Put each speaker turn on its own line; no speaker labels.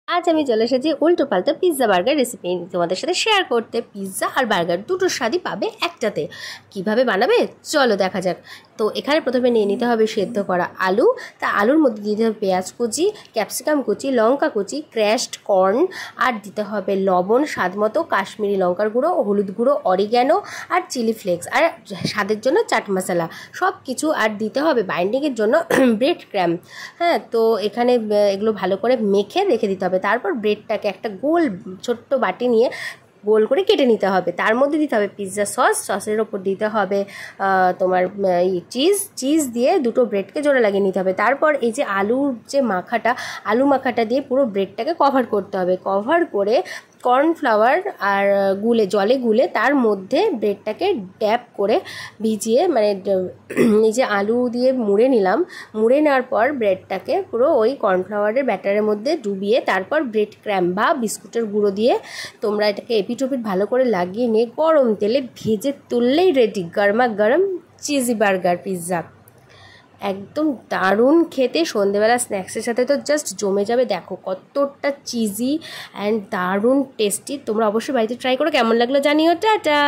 আজ আমি চলে এসেছি উল্টো পাল্টা পিৎজা বার্গার রেসিপি তোমাদের সাথে শেয়ার করতে। পিৎজা আর বার্গার দুটোর স্বাদই পাবে একটাতে। কিভাবে বানাবে চলো দেখা যাক। তো এখানে প্রথমে নিয়ে নিতে হবে সেদ্ধ করা আলু। তা আলুর মধ্যে দিতে হবে পেঁয়াজ কুচি, ক্যাপসিকাম কুচি, লঙ্কা কুচি, ক্র্যাশড কর্ন, আর দিতে হবে লবণ স্বাদ মতো, কাশ্মীরি লঙ্কার গুঁড়ো, হলুদ গুঁড়ো, অরিগ্যানো আর চিলি ফ্লেক্স, আর স্বাদের জন্য চাট মশলা সব কিছু। আর দিতে হবে বাইন্ডিংয়ের জন্য ব্রেড ক্র্যাম্ব। হ্যাঁ, তো এখানে এগুলো ভালো করে মেখে রেখে দিতে হবে। তারপর ব্রেডটাকে একটা গোল ছোট্ট বাটি নিয়ে গোল করে কেটে নিতে হবে। তার মধ্যে দিতে হবে পিৎজা সসের ওপর দিতে হবে তোমার চিজ দিয়ে দুটো ব্রেডকে জোড়া লাগিয়ে নিতে হবে। তারপর এই যে আলু মাখাটা দিয়ে পুরো ব্রেডটাকে কভার করতে হবে। কভার করে কর্নফ্লাওয়ার আর জলে গুলে তার মধ্যে ব্রেডটাকে ড্যাপ করে ভিজিয়ে এই যে আলু দিয়ে মুড়ে নেওয়ার পর ব্রেডটাকে পুরো ওই কর্নফ্লাওয়ারের ব্যাটারের মধ্যে ডুবিয়ে তারপর ব্রেড ক্র্যাম্ব বা বিস্কুটের গুঁড়ো দিয়ে তোমরা এটাকে এপিট ওপিট ভালো করে লাগিয়ে নিয়ে গরম তেলে ভেজে তুললেই রেডি গরমা গরম চিজি বার্গার পিৎজা। একদম দারুণ খেতে, সন্ধেবেলা স্ন্যাক্সের সাথে তো জাস্ট জমে যাবে। দেখো কতটা চিজি অ্যান্ড দারুণ টেস্টি। তোমরা অবশ্যই বাড়িতে ট্রাই করো, কেমন লাগলো জানিও। টাটা।